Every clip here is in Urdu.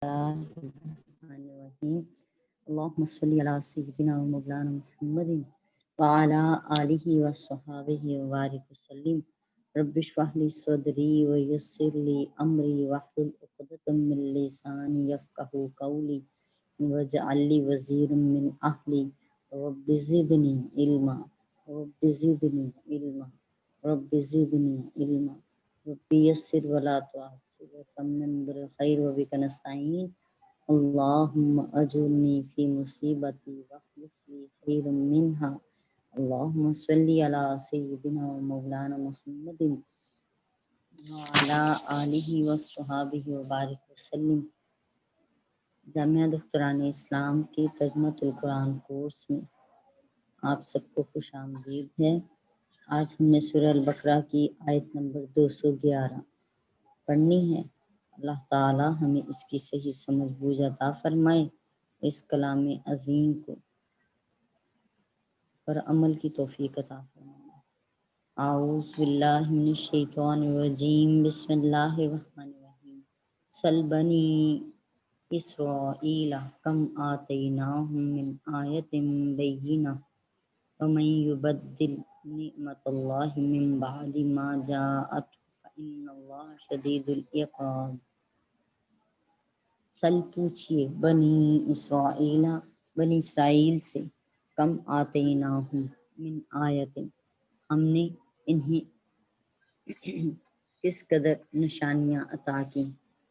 الرحمن الرحیم اللهم صل علی سیدنا و مولانا محمد وعلی آلہ وصحبہ وبارک وسلم رب اشرح لی صدری ویسر لی امری واحلل عقدۃ من لسانی یفقهوا قولی واجعل لی وزیرا من اہلی رب زدنی علما رب زدنی علما رب زدنی علما ربی یسر ولا تعسر وتمم بالخیر وبک نستعین اللهم اجرنی فی مصیبتی واخلف لی خیرا منها اللهم صل علی سیدنا و مولانا محمد وعلی آلہ وصحبہ وبارک وسلم۔ جامعہ دختران اسلام کے ترجمۃ القرآن کورس میں آپ سب کو خوش آمدید ہے۔ آج ہم نے سورہ البقرہ کی آیت نمبر 211 پڑھنی ہے۔ اللہ تعالی ہمیں اس کی صحیح سمجھ بوجھ عطا فرمائے، اس کلام عظیم کو پر عمل کی توفیق عطا فرمائے۔ اعوذ باللہ من الشیطان الرجیم، بسم اللہ الرحمن الرحیم۔ سل بنی اسرائیل کم آتیناہم من آیت بینہ ومن یبدل نعمت اللہ من بعد ما جاءت فإن اللہ شدید العقاب۔ سل پوچھئے بنی اسرائیل سے، کم آتیناہم من آیت ہم نے انہیں کس قدر نشانیاں عطا کی،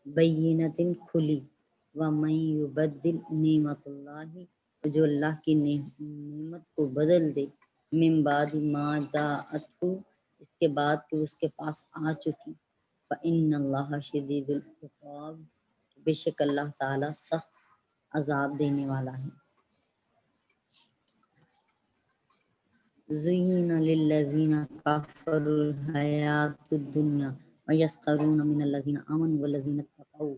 بینۃ کھلی، ومن یبدل نعمت اللہ جو اللہ کی نعمت کو بدل دے، من بعد ما جاءتہ اس کے بعد کہ اس کے پاس آ چکی، فإن اللہ شدید العقاب بے شک اللہ تعالی سخت عذاب دینے والا ہے۔ زین للذین کفروا الحیاۃ الدنیا ویسخرون من الذین آمنوا والذین اتقوا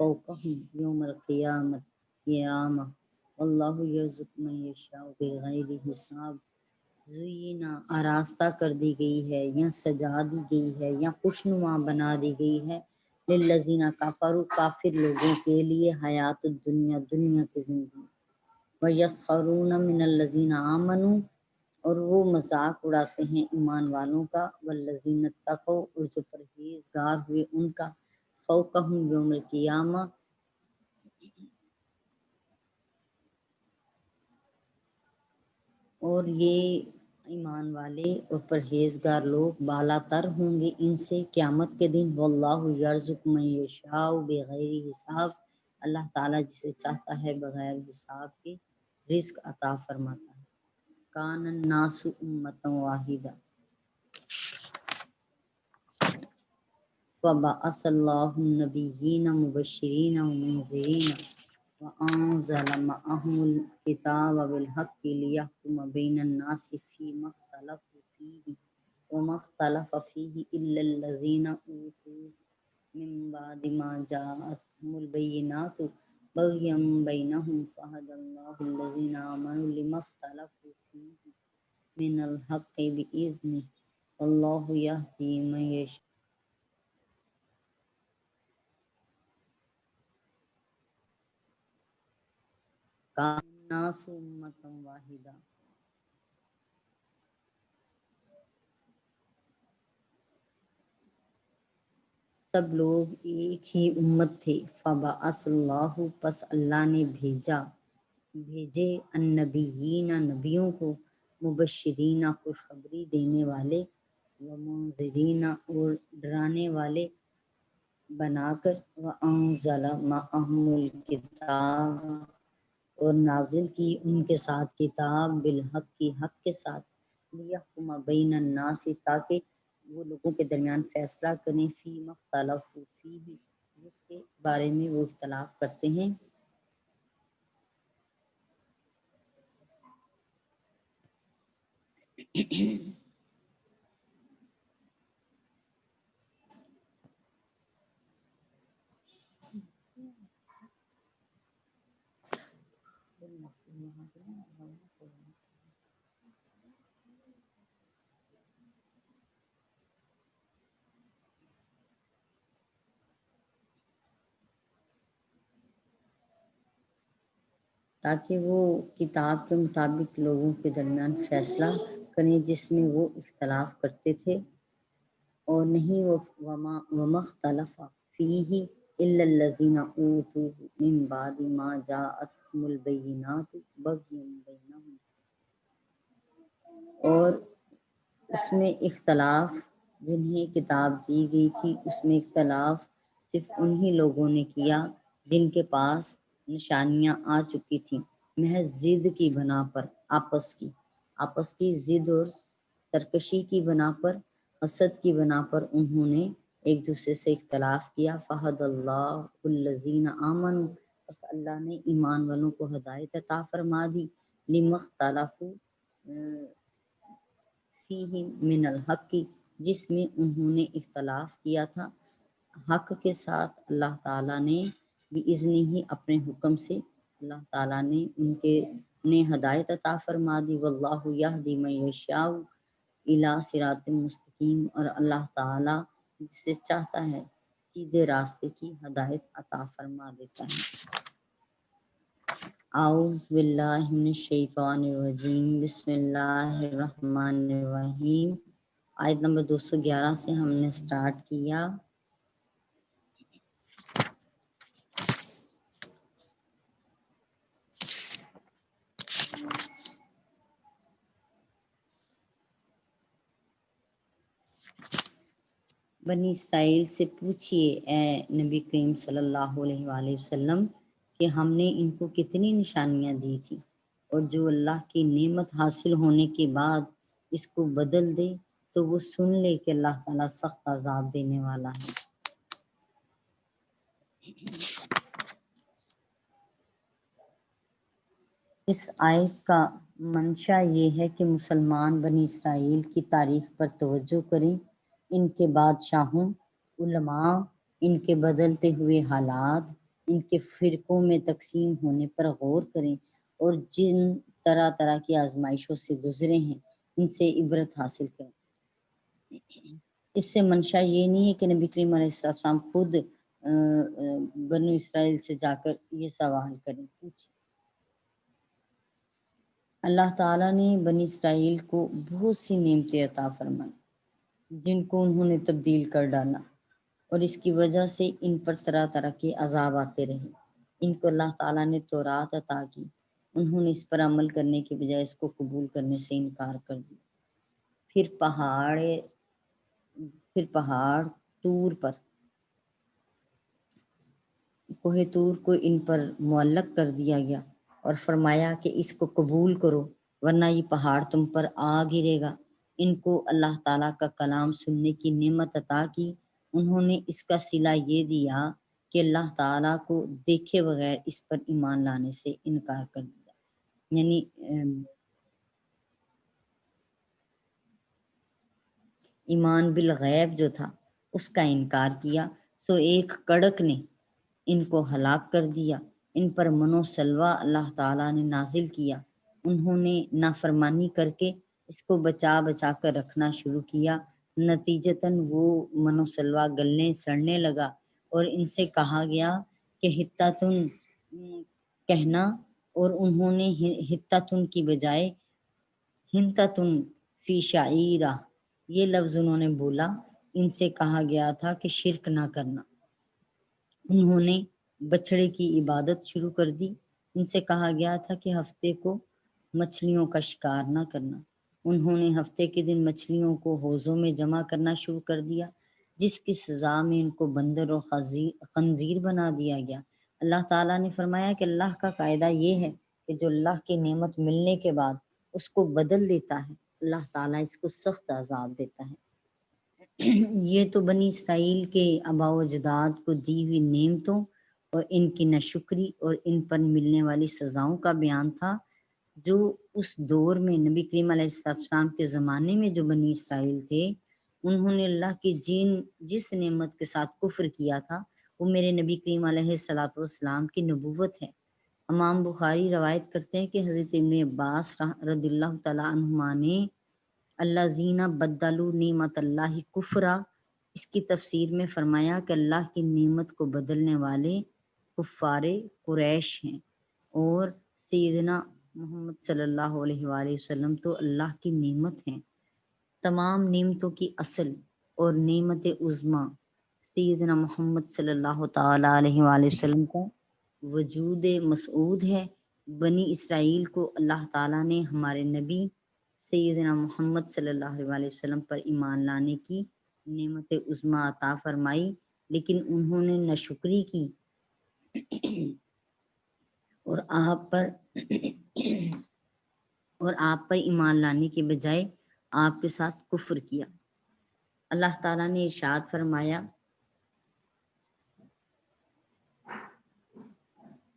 فوقهم یوم القیامہ واللہ یرزق من یشاء بغیر حساب۔ زینا آراستہ کر دی گئی ہے یا سجا دی گئی ہے یا خوشنما بنا دی گئی ہے، للذین کفروا کافر لوگوں کے لیے، حیات الدنیا دنیا کی زندگی، ویسخرون من الذین آمنوا اور وہ مذاق اڑاتے ہیں ایمان والوں کا، والذین اتقوا اور جو پرہیزگار ہوئے ان کا، فوقہم یوم القیامہ اور یہ ایمان والے اور پرہیزگار لوگ بالا تر ہوں گے ان سے قیامت کے دن۔ واللہ یرزق من یشاء بغیر حساب اللہ تعالیٰ جسے چاہتا ہے بغیر حساب کے رزق عطا فرماتا ہے۔ کان الناس امۃ واحدہ فبعث اللہ النبیین مبشرین ومنذرین وأنزل معهم الكتاب بالحق ليحكم بين الناس فيما اختلفوا فيه وما اختلف فيه إلا الذين أوتوا من بعد ما جاءتهم البينات بغيا بينهم فهدى الله الذين آمنوا لما اختلفوا فيه من الحق بإذنه والله يهدي من يشاء۔ کان الناس امۃ واحدہ سب لوگ ایک ہی امت تھے، فبعث اللہ پس اللہ نے بھیجے النبیین نبیوں کو، مبشرین خوشخبری دینے والے، ومنذرین اور ڈرانے والے بنا کر، وانزل معهم الکتاب اور نازل کی ان کے ساتھ کتاب، بالحق کی حق کے ساتھ، لیحکم بین الناس تاکہ وہ لوگوں کے درمیان فیصلہ کریں، فیما اختلفوا فیہ جس کے بارے میں وہ اختلاف کرتے ہیں۔ تاکہ وہ کتاب کے مطابق لوگوں کے درمیان فیصلہ کریں جس میں وہ اختلاف کرتے تھے، اور نہیں وہ وما اختلف فیہ الا الذین اوتوہ من بعد ما جاءتہم البینات بغیا بینہم، اور اس میں اختلاف جنہیں کتاب دی گئی تھی اس میں اختلاف صرف انہی لوگوں نے کیا جن کے پاس نشانیاں آ چکی تھیں، محض ضد کی بنا پر، آپس کی ضد اور سرکشی کی بنا پر، حسد کی بنا پر انہوں نے ایک دوسرے سے اختلاف کیا۔ فہد اللہ الذین آمنوا، بس اللہ نے ایمان والوں کو ہدایت عطا فرما دی، لما اختلفوا فیہ من الحق، جس میں انہوں نے اختلاف کیا تھا حق کے ساتھ۔ اللہ تعالیٰ نے بِإِذْنِ ہی اپنے حکم سے، اللہ تعالیٰ نے انہیں ہدایت عطا فرما دی۔ واللہ یہدی من یشاء الی صراط مستقیم، اور اللہ تعالیٰ جسے چاہتا ہے سیدھے راستے کی ہدایت عطا فرما دیتا ہے۔ اعوذ باللہ من الشیطان الرجیم، بسم اللہ الرحمن الرحیم۔ آیت نمبر 211 سے ہم نے سٹارٹ کیا۔ بنی اسرائیل سے پوچھئے اے نبی کریم صلی اللہ علیہ وآلہ وسلم کہ ہم نے ان کو کتنی نشانیاں دی تھی، اور جو اللہ کی نعمت حاصل ہونے کے بعد اس کو بدل دے تو وہ سن لے کہ اللہ تعالیٰ سخت عذاب دینے والا ہے۔ اس آیت کا منشا یہ ہے کہ مسلمان بنی اسرائیل کی تاریخ پر توجہ کریں، ان کے بادشاہوں، علماء، ان کے بدلتے ہوئے حالات، ان کے فرقوں میں تقسیم ہونے پر غور کریں، اور جن طرح طرح کی آزمائشوں سے گزرے ہیں ان سے عبرت حاصل کریں۔ اس سے منشا یہ نہیں ہے کہ نبی کریم علیہ السلام خود بنو اسرائیل سے جا کر یہ سوال کریں، پوچھیں۔ اللہ تعالیٰ نے بنی اسرائیل کو بہت سی نعمتیں عطا فرمائیں جن کو انہوں نے تبدیل کر ڈالا، اور اس کی وجہ سے ان پر طرح طرح کے عذاب آتے رہے۔ ان کو اللہ تعالیٰ نے تورات عطا کی، انہوں نے اس پر عمل کرنے کے بجائے اس کو قبول کرنے سے انکار کر دیا۔ پھر پہاڑ طور پر، کوہ طور کو ان پر معلق کر دیا گیا اور فرمایا کہ اس کو قبول کرو ورنہ یہ پہاڑ تم پر آ گرے گا۔ ان کو اللہ تعالیٰ کا کلام سننے کی نعمت عطا کی، انہوں نے اس کا صلہ یہ دیا کہ اللہ تعالیٰ کو دیکھے بغیر اس پر ایمان لانے سے انکار کر دیا، یعنی ایمان بالغیب جو تھا اس کا انکار کیا، سو ایک کڑک نے ان کو ہلاک کر دیا، ان پر من و سلوہ اللہ تعالیٰ نے نازل کیا، انہوں نے نافرمانی کر کے اس کو بچا بچا کر رکھنا شروع کیا، نتیجتاً وہ من و سلوہ گلنے سڑنے لگا، اور ان سے کہا گیا کہ حتتن کہنا، اور انہوں نے حتتن کی بجائے ہنتتن فی شعیرہ یہ لفظ انہوں نے بولا۔ ان سے کہا گیا تھا کہ شرک نہ کرنا، انہوں نے بچڑے کی عبادت شروع کر دی۔ ان سے کہا گیا تھا کہ ہفتے کو مچھلیوں کا شکار نہ کرنا، انہوں نے ہفتے کے دن مچھلیوں کو حوضوں میں جمع کرنا شروع کر دیا، جس کی سزا میں ان کو بندر اور خنزیر بنا دیا گیا۔ اللہ تعالیٰ نے فرمایا کہ اللہ کا قاعدہ یہ ہے کہ جو اللہ کی نعمت ملنے کے بعد اس کو بدل دیتا ہے، اللہ تعالیٰ اس کو سخت عذاب دیتا ہے۔ یہ تو بنی اسرائیل کے آباء و اجداد کو دی ہوئی نعمتوں اور ان کی ناشکری اور ان پر ملنے والی سزاؤں کا بیان تھا، جو اس دور میں نبی کریم علیہ السلام کے زمانے میں جو بنی اسرائیل تھے انہوں نے اللہ کی جس نعمت کے ساتھ کفر کیا تھا وہ میرے نبی کریم علیہ السلام کی نبوت ہے۔ امام بخاری روایت کرتے ہیں کہ حضرت ابن عباس رضی اللہ تعالیٰ عنہما نے الذین بدلوا نعمت اللہ کفرا، اس کی تفسیر میں فرمایا کہ اللہ کی نعمت کو بدلنے والے کفار قریش ہیں، اور سیدنا محمد صلی اللہ علیہ وآلہ وسلم تو اللہ کی نعمت ہیں، تمام نعمتوں کی اصل اور نعمت عظمیٰ سیدنا محمد صلی اللہ تعالیٰ علیہ وآلہ وسلم کا وجود مسعود ہے۔ بنی اسرائیل کو اللہ تعالیٰ نے ہمارے نبی سیدنا محمد صلی اللہ علیہ وسلم پر ایمان لانے کی نعمت عظمیٰ عطا فرمائی، لیکن انہوں نے ناشکری کی اور آپ پر ایمان لانے کے بجائے آپ کے ساتھ کفر کیا۔ اللہ تعالیٰ نے ارشاد فرمایا،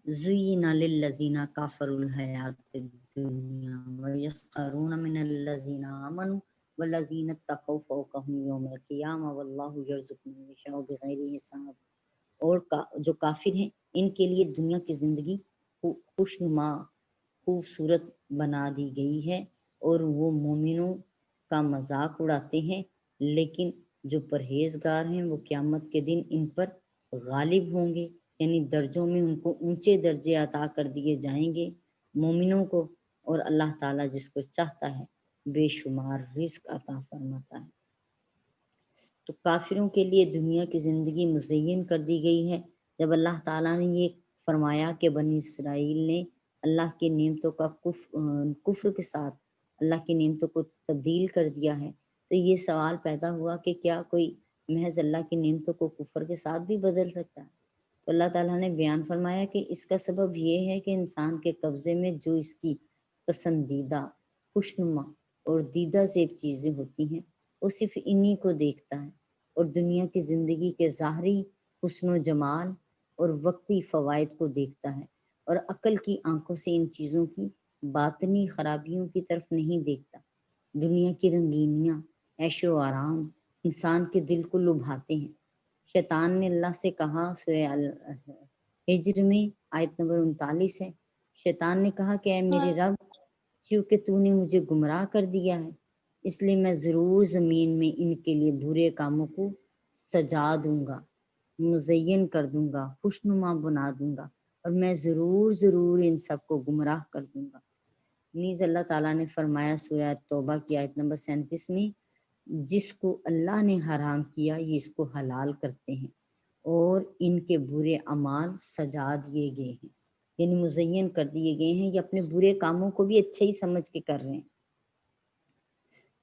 زُيِّنَ لِلَّذِينَ كَفَرُوا الْحَيَاةُ الدُّنْيَا وَيَسْخَرُونَ مِنَ الَّذِينَ آمَنُوا وَالَّذِينَ اتَّقَوْا فَوْقَهُمْ يَوْمَ الْقِيَامَةِ وَاللَّهُ يَرْزُقُ مَن يَشَاءُ بِغَيْرِ حساب۔ اور جو کافر ہیں ان کے لیے دنیا کی زندگی خوشنما خوبصورت بنا دی گئی ہے اور وہ مومنوں کا مذاق اڑاتے ہیں، لیکن جو پرہیزگار ہیں وہ قیامت کے دن ان پر غالب ہوں گے، یعنی درجوں میں ان کو اونچے درجے عطا کر دیے جائیں گے مومنوں کو، اور اللہ تعالیٰ جس کو چاہتا ہے بے شمار رزق عطا فرماتا ہے۔ تو کافروں کے لیے دنیا کی زندگی مزین کر دی گئی ہے۔ جب اللہ تعالیٰ نے یہ فرمایا کہ بنی اسرائیل نے اللہ کی نعمتوں کا کفر کے ساتھ اللہ کی نعمتوں کو تبدیل کر دیا ہے، تو یہ سوال پیدا ہوا کہ کیا کوئی محض اللہ کی نعمتوں کو کفر کے ساتھ بھی بدل سکتا ہے؟ تو اللہ تعالیٰ نے بیان فرمایا کہ اس کا سبب یہ ہے کہ انسان کے قبضے میں جو اس کی پسندیدہ خوشنما اور دیدہ زیب چیزیں ہوتی ہیں وہ صرف انہی کو دیکھتا ہے اور دنیا کی زندگی کے ظاہری حسن و جمال اور وقتی فوائد کو دیکھتا ہے، اور عقل کی آنکھوں سے ان چیزوں کی باطنی خرابیوں کی طرف نہیں دیکھتا۔ دنیا کی رنگینیاں، عیش و آرام انسان کے دل کو لبھاتے ہیں۔ شیطان نے اللہ سے کہا، سورہ ہجر میں آیت نمبر 39 ہے، شیطان نے کہا کہ اے میرے رب، چونکہ تو نے مجھے گمراہ کر دیا ہے اس لیے میں ضرور زمین میں ان کے لیے برے کاموں کو سجا دوں گا، مزین کر دوں گا، خوشنما بنا دوں گا، اور میں ضرور ان سب کو گمراہ کر دوں گا۔ نیز اللہ تعالیٰ نے فرمایا سورہ توبہ کی آیت نمبر 37 میں، جس کو اللہ نے حرام کیا یہ اس کو حلال کرتے ہیں اور ان کے برے اعمال سجا دیے گئے ہیں، یعنی مزین کر دیے گئے ہیں، یہ اپنے برے کاموں کو بھی اچھے ہی سمجھ کے کر رہے ہیں۔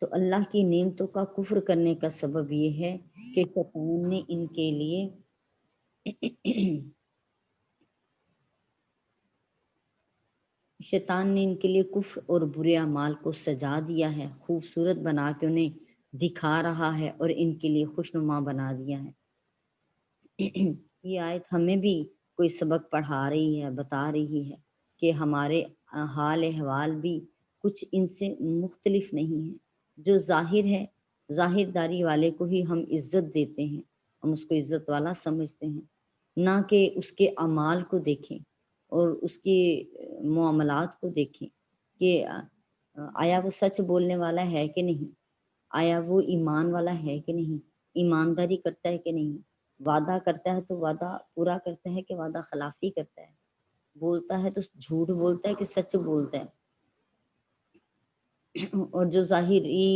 تو اللہ کی نعمتوں کا کفر کرنے کا سبب یہ ہے کہ شیطان نے ان کے لیے کفر اور برے اعمال کو سجا دیا ہے، خوبصورت بنا کے انہیں دکھا رہا ہے اور ان کے لیے خوشنما بنا دیا ہے۔ یہ آیت ہمیں بھی کوئی سبق پڑھا رہی ہے، بتا رہی ہے کہ ہمارے حال احوال بھی کچھ ان سے مختلف نہیں ہے۔ جو ظاہر ہے، ظاہر داری والے کو ہی ہم عزت دیتے ہیں، ہم اس کو عزت والا سمجھتے ہیں، نہ کہ اس کے اعمال کو دیکھیں اور اس کے معاملات کو دیکھیں کہ آیا وہ سچ بولنے والا ہے کہ نہیں، آیا وہ ایمان والا ہے کہ نہیں، ایمانداری کرتا ہے کہ نہیں، وعدہ کرتا ہے تو وعدہ پورا کرتا ہے کہ وعدہ خلافی کرتا ہے، بولتا ہے تو جھوٹ بولتا ہے کہ سچ بولتا ہے۔ اور جو ظاہری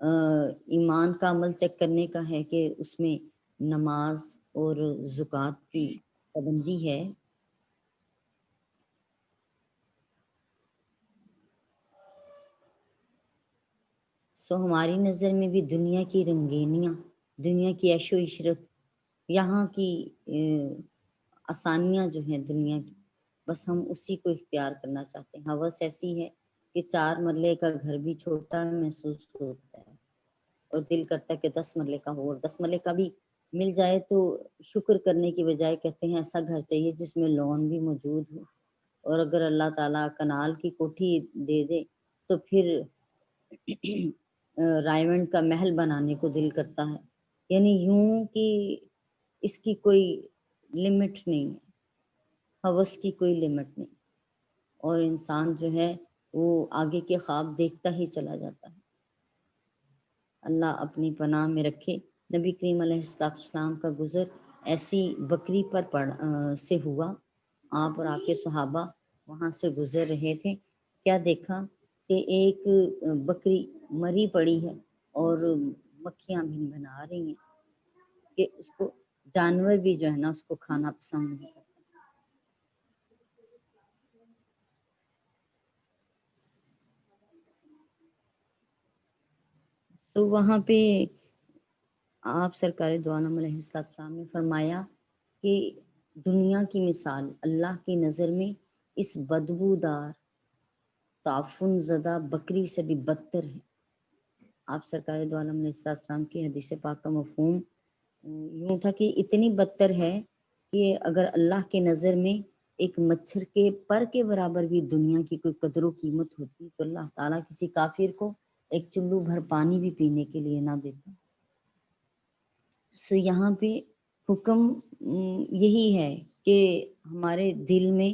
ایمان کا عمل چیک کرنے کا ہے کہ اس میں نماز اور زکوٰۃ کی پابندی ہے، سو ہماری نظر میں بھی دنیا کی رنگینیاں، دنیا کی عیش و عشرت، یہاں کی آسانیاں جو ہیں دنیا کی، بس ہم اسی کو اختیار کرنا چاہتے ہیں۔ ہوس ایسی ہے کہ 4 مرلے کا گھر بھی چھوٹا محسوس ہوتا ہے اور دل کرتا ہے کہ 10 مرلے کا ہو، اور 10 مرلے کا بھی مل جائے تو شکر کرنے کی بجائے کہتے ہیں ایسا گھر چاہیے جس میں لون بھی موجود ہو، اور اگر اللہ تعالیٰ کنال کی کوٹھی دے دے تو پھر رائمنڈ کا محل بنانے کو دل کرتا ہے، یعنی یوں کہ اس کی کوئی لمٹ نہیں ہے، ہوس کی کوئی لمٹ نہیں، اور انسان جو ہے وہ آگے کے خواب دیکھتا ہی چلا جاتا ہے۔ اللہ اپنی پناہ میں رکھے۔ نبی کریم علیہ السلام کا گزر ایسی بکری پر سے ہوا، آپ اور آپ کے صحابہ وہاں سے گزر رہے تھے، کیا دیکھا کہ ایک بکری مری پڑی ہے اور مکھیاں بھی بنا رہی ہیں کہ اس کو جانور بھی جو ہے نا اس کو کھانا پسند نہیں کرتا۔ سو وہاں پہ آپ سرکار دو عالم علیہ السلام نے فرمایا کہ دنیا کی مثال اللہ کی نظر میں اس بدبودار تعفن زدہ بکری سے بھی بدتر ہے۔ آپ سرکار دو عالم علیہ السلام کی حدیث پاک کا مفہوم یوں تھا کہ اتنی بدتر ہے کہ اگر اللہ کے نظر میں ایک مچھر کے پر کے برابر بھی دنیا کی کوئی قدر و قیمت ہوتی تو اللہ تعالیٰ کسی کافر کو ایک چلو بھر پانی بھی پینے کے لیے نہ دیتا۔ سو یہاں پہ حکم یہی ہے کہ ہمارے دل میں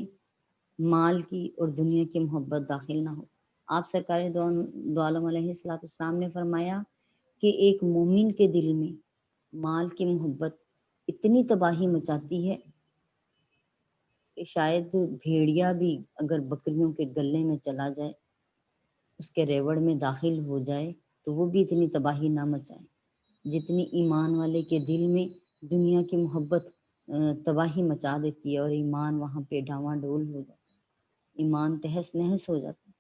مال کی اور دنیا کی محبت داخل نہ ہو۔ آپ سرکار دو عالم علیہ السلام نے فرمایا کہ ایک مومن کے دل میں مال کی محبت اتنی تباہی مچاتی ہے کہ شاید بھیڑیا بھی اگر بکریوں کے گلے میں چلا جائے، اس کے ریوڑ میں داخل ہو جائے تو وہ بھی اتنی تباہی نہ مچائے جتنی ایمان والے کے دل میں دنیا کی محبت تباہی مچا دیتی ہے، اور ایمان وہاں پہ ڈاواں ڈول ہو جاتا ہے، ایمان تہس نہس ہو جاتا ہے۔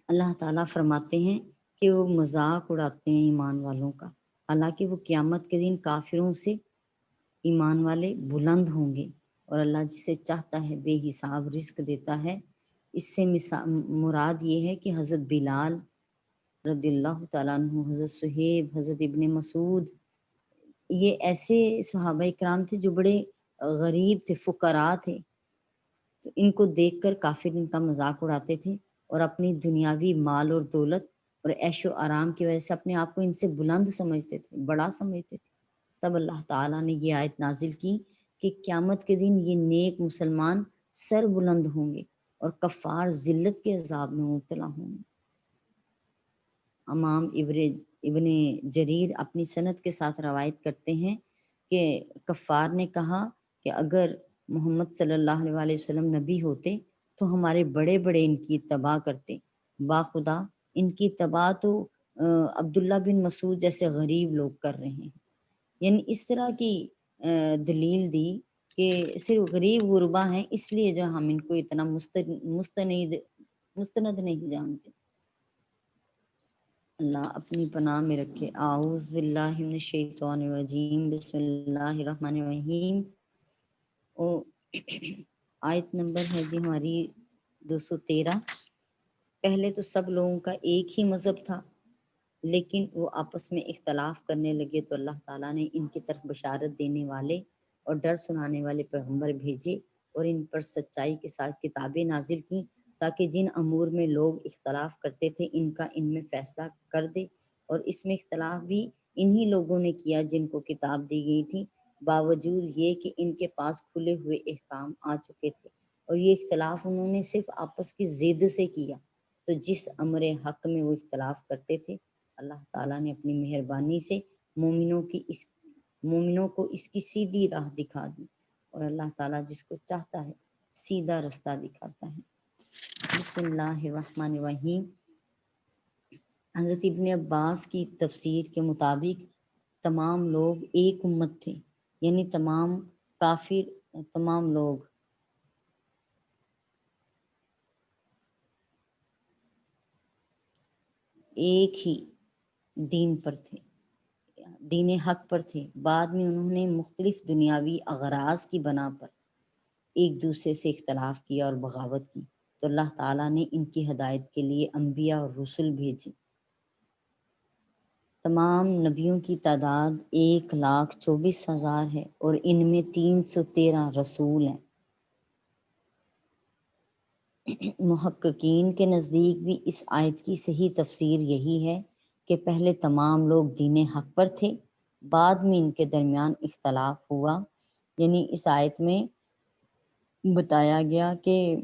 اللہ تعالیٰ فرماتے ہیں کہ وہ مذاق اڑاتے ہیں ایمان والوں کا، حالانکہ وہ قیامت کے دن کافروں سے ایمان والے بلند ہوں گے، اور اللہ جسے چاہتا ہے بے حساب رزق دیتا ہے۔ اس سے مراد یہ ہے کہ حضرت بلال رضی اللہ تعالیٰ عنہ، حضرت صہیب، حضرت ابن مسعود، یہ ایسے صحابہ کرام تھے جو بڑے غریب تھے، فقراء تھے، تو ان کو دیکھ کر کافر ان کا مذاق اڑاتے تھے اور اپنی دنیاوی مال اور دولت اور عیش و آرام کی وجہ سے اپنے آپ کو ان سے بلند سمجھتے تھے، بڑا سمجھتے تھے۔ تب اللہ تعالیٰ نے یہ آیت نازل کی کہ قیامت کے دن یہ نیک مسلمان سر بلند ہوں گے اور کفار ذلت کے عذاب میں مبتلا ہوں گے۔ امام ابن جریر اپنی سند کے ساتھ روایت کرتے ہیں کہ کفار نے کہا کہ اگر محمد صلی اللہ علیہ وسلم نبی ہوتے تو ہمارے بڑے بڑے ان کی اتباع کرتے، باخدا ان کی اتباع تو عبداللہ بن مسعود جیسے غریب لوگ کر رہے ہیں۔ یعنی اس طرح کی دلیل دی کہ صرف غریب غربا ہیں، اس لیے جو ہم ان کو اتنا مستند نہیں جانتے۔ اللہ اپنی پناہ میں رکھے۔ اعوذ باللہ من الشیطان الرجیم، بسم اللہ الرحمن الرحیم۔ آیت نمبر ہے جی ہماری 213۔ پہلے تو سب لوگوں کا ایک ہی مذہب تھا، لیکن وہ آپس میں اختلاف کرنے لگے تو اللہ تعالیٰ نے ان کی طرف بشارت دینے والے اور ڈر سنانے والے پیغمبر بھیجے اور ان پر سچائی کے ساتھ کتابیں نازل کی تاکہ جن امور میں لوگ اختلاف کرتے تھے ان کا ان میں فیصلہ کر دے۔ اور اس میں اختلاف بھی انہی لوگوں نے کیا جن کو کتاب دی گئی تھی، باوجود یہ کہ ان کے پاس کھلے ہوئے احکام آ چکے تھے، اور یہ اختلاف انہوں نے صرف آپس کی ضد سے کیا۔ تو جس امر حق میں وہ اختلاف کرتے تھے اللہ تعالیٰ نے اپنی مہربانی سے مومنوں کو اس کی سیدھی راہ دکھا دی، اور اللہ تعالیٰ جس کو چاہتا ہے سیدھا رستہ دکھاتا ہے۔ بسم اللہ الرحمن الرحیم۔ حضرت ابن عباس کی تفسیر کے مطابق تمام لوگ ایک امت تھے، یعنی تمام کافر، تمام لوگ ایک ہی دین پر تھے، دین حق پر تھے۔ بعد میں انہوں نے مختلف دنیاوی اغراض کی بنا پر ایک دوسرے سے اختلاف کیا اور بغاوت کی، تو اللہ تعالیٰ نے ان کی ہدایت کے لیے انبیاء اور رسل بھیجے۔ تمام نبیوں کی تعداد 1,24,000 ہے اور ان میں 313 رسول ہیں۔ محققین کے نزدیک بھی اس آیت کی صحیح تفسیر یہی ہے کہ پہلے تمام لوگ دین حق پر تھے، بعد میں ان کے درمیان اختلاف ہوا۔ یعنی اس آیت میں بتایا گیا کہ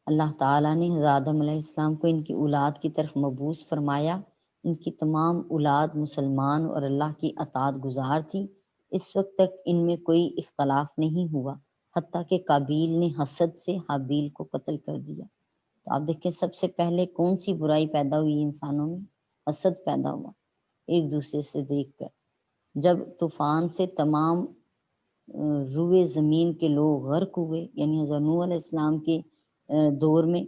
اللہ تعالیٰ نے حضرت آدم علیہ السلام کو ان کی اولاد کی طرف مبعوث فرمایا، ان کی تمام اولاد مسلمان اور اللہ کی اطاعت گزار تھی، اس وقت تک ان میں کوئی اختلاف نہیں ہوا، حتیٰ کہ قابیل نے حسد سے حابیل کو قتل کر دیا۔ تو آپ دیکھیں سب سے پہلے کون سی برائی پیدا ہوئی انسانوں میں؟ حسد پیدا ہوا ایک دوسرے سے دیکھ کر۔ جب طوفان سے تمام روئے زمین کے لوگ غرق ہوئے، یعنی حضرت نوح علیہ السلام کے دور میں،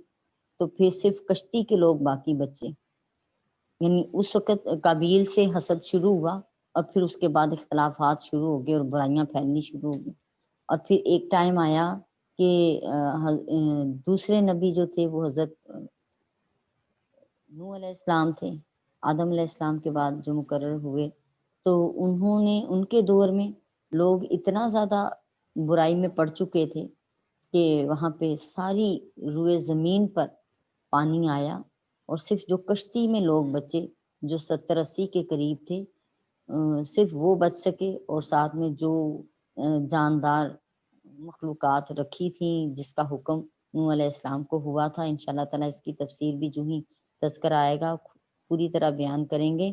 تو پھر صرف کشتی کے لوگ باقی بچے۔ یعنی اس وقت قابیل سے حسد شروع ہوا، اور پھر اس کے بعد اختلافات شروع ہو گئے اور برائیاں پھیلنی شروع ہو گئی۔ اور پھر ایک ٹائم آیا کہ دوسرے نبی جو تھے وہ حضرت نوح علیہ السلام تھے، آدم علیہ السلام کے بعد جو مقرر ہوئے، تو انہوں نے ان کے دور میں لوگ اتنا زیادہ برائی میں پڑ چکے تھے کہ وہاں پہ ساری روئے زمین پر پانی آیا، اور صرف جو کشتی میں لوگ بچے جو 70-80 کے قریب تھے، صرف وہ بچ سکے، اور ساتھ میں جو جاندار مخلوقات رکھی تھیں جس کا حکم نوح علیہ السلام کو ہوا تھا، انشاءاللہ تعالیٰ اس کی تفسیر بھی جو ہی تذکرہ آئے گا پوری طرح بیان کریں گے۔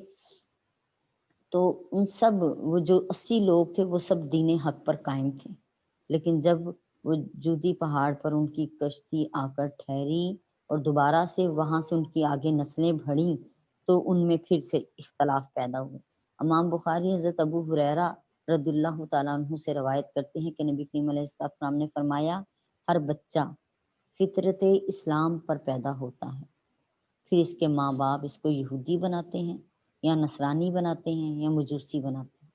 تو ان سب وہ جو 80 لوگ تھے وہ سب دین حق پر قائم تھے، لیکن جب وہ جودی پہاڑ پر ان کی کشتی آ کر ٹھہری اور دوبارہ سے وہاں سے ان کی آگے نسلیں بڑھیں، تو ان میں پھر سے اختلاف پیدا ہوئے۔ امام بخاری حضرت ابو ہریرہ رضی اللہ تعالیٰ عنہ سے روایت کرتے ہیں کہ نبی کریم علیہ السلام نے فرمایا، ہر بچہ فطرت اسلام پر پیدا ہوتا ہے، پھر اس کے ماں باپ اس کو یہودی بناتے ہیں یا نصرانی بناتے ہیں یا مجوسی بناتے ہیں۔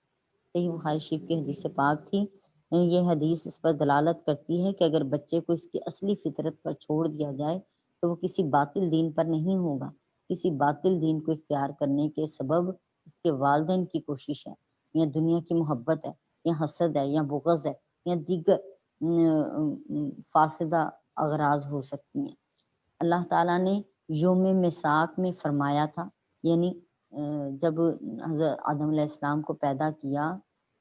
صحیح بخاری شریف کی حدیث پاک تھی۔ یہ حدیث اس پر دلالت کرتی ہے کہ اگر بچے کو اس کی اصلی فطرت پر چھوڑ دیا جائے تو وہ کسی باطل دین پر نہیں ہوگا، کسی باطل دین کو اختیار کرنے کے سبب اس کے والدین کی کوشش ہے، یا دنیا کی محبت ہے، یا حسد ہے، یا بغض ہے، یا دیگر فاسدہ اغراض ہو سکتی ہیں۔ اللہ تعالیٰ نے یوم میثاق میں فرمایا تھا، یعنی جب حضرت آدم علیہ السلام کو پیدا کیا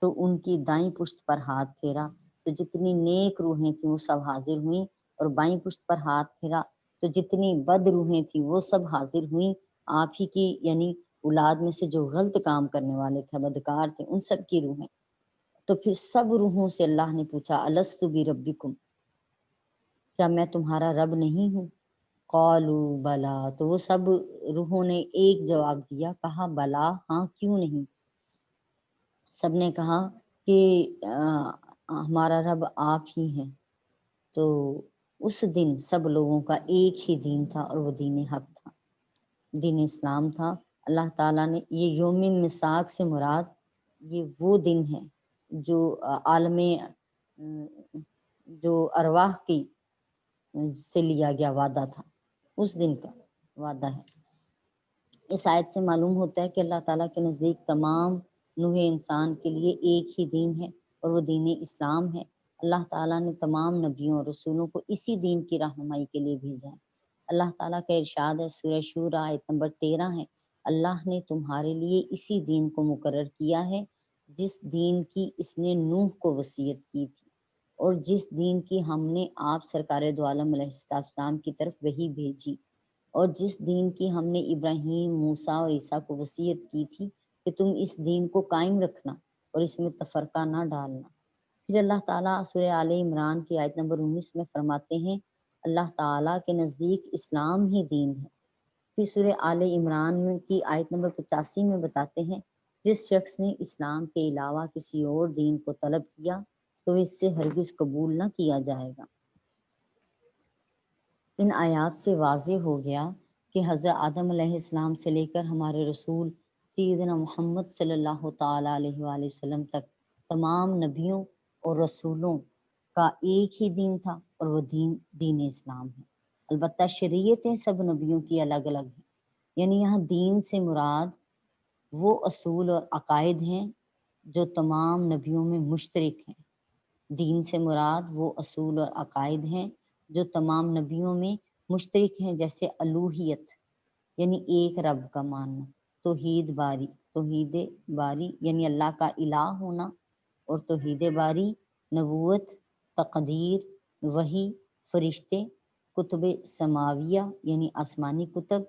تو ان کی دائیں پشت پر ہاتھ پھیرا تو جتنی نیک روحیں تھیں وہ سب حاضر ہوئیں، اور بائیں پشت پر ہاتھ پھیرا تو جتنی بد روحیں تھیں وہ سب حاضر ہوئیں۔ آپ ہی کی یعنی اولاد میں سے جو غلط کام کرنے والے تھے، بدکار تھے، ان سب کی روحیں۔ تو پھر سب روحوں سے اللہ نے پوچھا، الست بربکم، کیا میں تمہارا رب نہیں ہوں؟ قالوا بلا، تو وہ سب روحوں نے ایک جواب دیا، کہا بلا، ہاں کیوں نہیں۔ سب نے کہا کہ ہمارا رب آپ ہی ہیں۔ تو اس دن سب لوگوں کا ایک ہی دین تھا، اور وہ دین حق تھا، دین اسلام تھا۔ اللہ تعالیٰ نے یہ یوم میثاق سے مراد یہ وہ دن ہے جو عالم جو ارواح کی سے لیا گیا وعدہ تھا، اس دن کا وعدہ ہے۔ اس آیت سے معلوم ہوتا ہے کہ اللہ تعالیٰ کے نزدیک تمام نوع انسان کے لیے ایک ہی دین ہے، اور وہ دین اسلام ہے۔ اللہ تعالیٰ نے تمام نبیوں اور رسولوں کو اسی دین کی رہنمائی کے لیے بھیجا ہے۔ اللہ تعالیٰ کا ارشاد ہے، سورہ شورى آیت نمبر 13 ہے، اللہ نے تمہارے لیے اسی دین کو مقرر کیا ہے جس دین کی اس نے نوح کو وصیت کی تھی، اور جس دین کی ہم نے آپ سرکار دو عالم علیہ السلام کی طرف وحی بھیجی، اور جس دین کی ہم نے ابراہیم، موسیٰ اور عیسیٰ کو وصیت کی تھی کہ تم اس دین کو قائم رکھنا اور اس میں تفرقہ نہ ڈالنا۔ پھر اللہ تعالیٰ سورہ آل عمران کی آیت نمبر 19 میں فرماتے ہیں، اللہ تعالیٰ کے نزدیک اسلام ہی دین ہے۔ پھر سورہ آل عمران کی آیت نمبر 85 میں بتاتے ہیں، جس شخص نے اسلام کے علاوہ کسی اور دین کو طلب کیا تو اس سے ہرگز قبول نہ کیا جائے گا۔ ان آیات سے واضح ہو گیا کہ حضرت آدم علیہ السلام سے لے کر ہمارے رسول سیدنا محمد صلی اللہ تعالیٰ علیہ وآلہ وسلم تک تمام نبیوں اور رسولوں کا ایک ہی دین تھا، اور وہ دین اسلام ہے۔ البتہ شریعتیں سب نبیوں کی الگ الگ ہیں، یعنی یہاں دین سے مراد وہ اصول اور عقائد ہیں جو تمام نبیوں میں مشترک ہیں۔ دین سے مراد وہ اصول اور عقائد ہیں جو تمام نبیوں میں مشترک ہیں، جیسے الوہیت یعنی ایک رب کا ماننا، توحید باری یعنی اللہ کا الہ ہونا، اور توحید باری، نبوت، تقدیر، وحی، فرشتے، کتب سماویہ یعنی آسمانی کتب،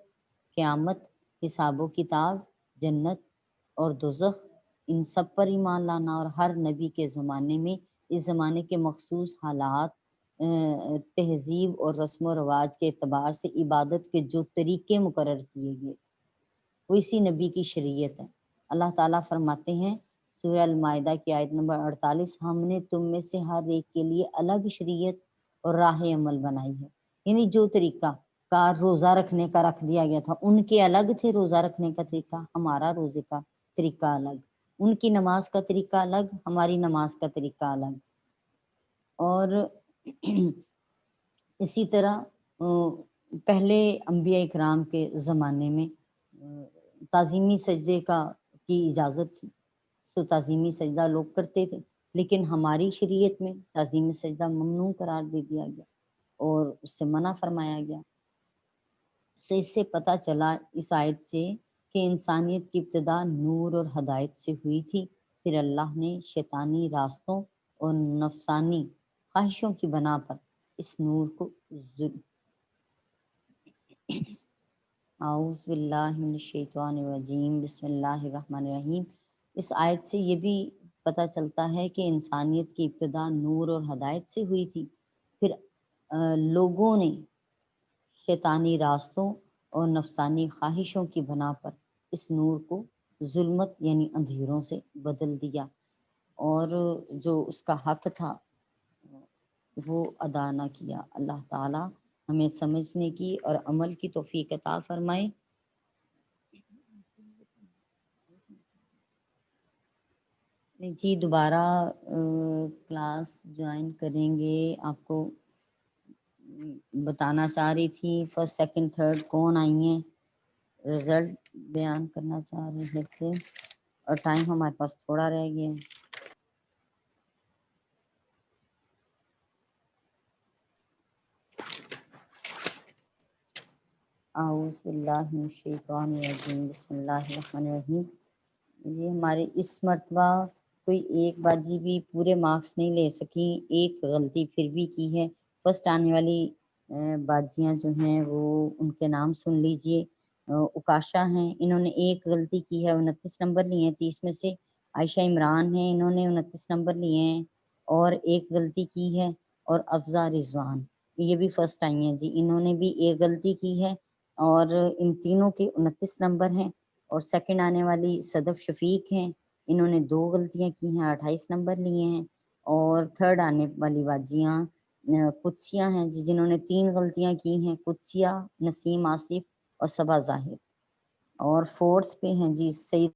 قیامت، حساب و کتاب، جنت اور دوزخ، ان سب پر ایمان لانا اور ہر نبی کے زمانے میں اس زمانے کے مخصوص حالات، تہذیب اور رسم و رواج کے اعتبار سے عبادت کے جو طریقے مقرر کیے گئے وہ اسی نبی کی شریعت ہے۔ اللہ تعالیٰ فرماتے ہیں سورہ المائدہ کی آیت نمبر 48، ہم نے تم میں سے ہر ایک کے لیے الگ شریعت اور راہ عمل بنائی ہے۔ یعنی جو طریقہ کار روزہ رکھنے کا رکھ دیا گیا تھا، ان کے الگ تھے روزہ رکھنے کا طریقہ، ہمارا روزے کا طریقہ الگ، ان کی نماز کا طریقہ الگ، ہماری نماز کا طریقہ الگ۔ اور اسی طرح پہلے انبیاء اکرام کے زمانے میں تعظیمی سجدے کی اجازت تھی، سو تعظیمی سجدہ لوگ کرتے تھے، لیکن ہماری شریعت میں تعظیمی سجدہ ممنوع قرار دے دیا گیا اور اس سے منع فرمایا گیا۔ تو اس سے پتہ چلا اس آیت سے کہ انسانیت کی ابتدا نور اور ہدایت سے ہوئی تھی، پھر اللہ نے شیطانی راستوں اور نفسانی خواہشوں کی بنا پر اس نور کو اعوذ باللہ من الشیطان الرجیم، بسم اللہ الرحمن الرحیم۔ اس آیت سے یہ بھی پتہ چلتا ہے کہ انسانیت کی ابتدا نور اور ہدایت سے ہوئی تھی، پھر لوگوں نے شیطانی راستوں اور نفسانی خواہشوں کی بنا پر اس نور کو ظلمت یعنی اندھیروں سے بدل دیا، اور جو اس کا حق تھا وہ ادا نہ کیا۔ اللہ تعالی ہمیں سمجھنے کی اور عمل کی توفیق عطا فرمائے۔ جی دوبارہ کلاس جوائن کریں گے، آپ کو بتانا چاہ رہی تھی فرسٹ سیکنڈ تھرڈ کون آئی ہیں، رزلٹ بیان کرنا چاہ رہے تھے، اور ٹائم ہمارے پاس تھوڑا رہ گیا۔ اعوذ باللہ من الشیطان الرجیم، بسم اللہ الرحمن الرحیم۔ یہ ہمارے اس مرتبہ کوئی ایک باجی بھی پورے مارکس نہیں لے سکی، ایک غلطی پھر بھی کی ہے۔ فرسٹ آنے والی باجیاں جو ہیں وہ ان کے نام سن لیجئے۔ اکاشا ہیں، انہوں نے ایک غلطی کی ہے، 29 نمبر لیے ہیں 30 میں سے۔ عائشہ عمران ہیں، انہوں نے 29 نمبر لیے ہیں اور ایک غلطی کی ہے۔ اور افزا رضوان یہ بھی فرسٹ آئی ہیں جی، انہوں نے بھی ایک غلطی کی ہے اور ان تینوں کے 29 نمبر ہیں۔ اور سیکنڈ آنے والی صدف شفیق ہیں، انہوں نے 2 غلطیاں کی ہیں، 28 نمبر لیے ہیں۔ اور تھرڈ آنے والی باجیاں قدسیہ ہیں جی، جنہوں نے 3 غلطیاں کی ہیں، قدسیہ، نسیم آصف اور صبا ظاہر۔ اور فورتھ پہ ہیں جی سعید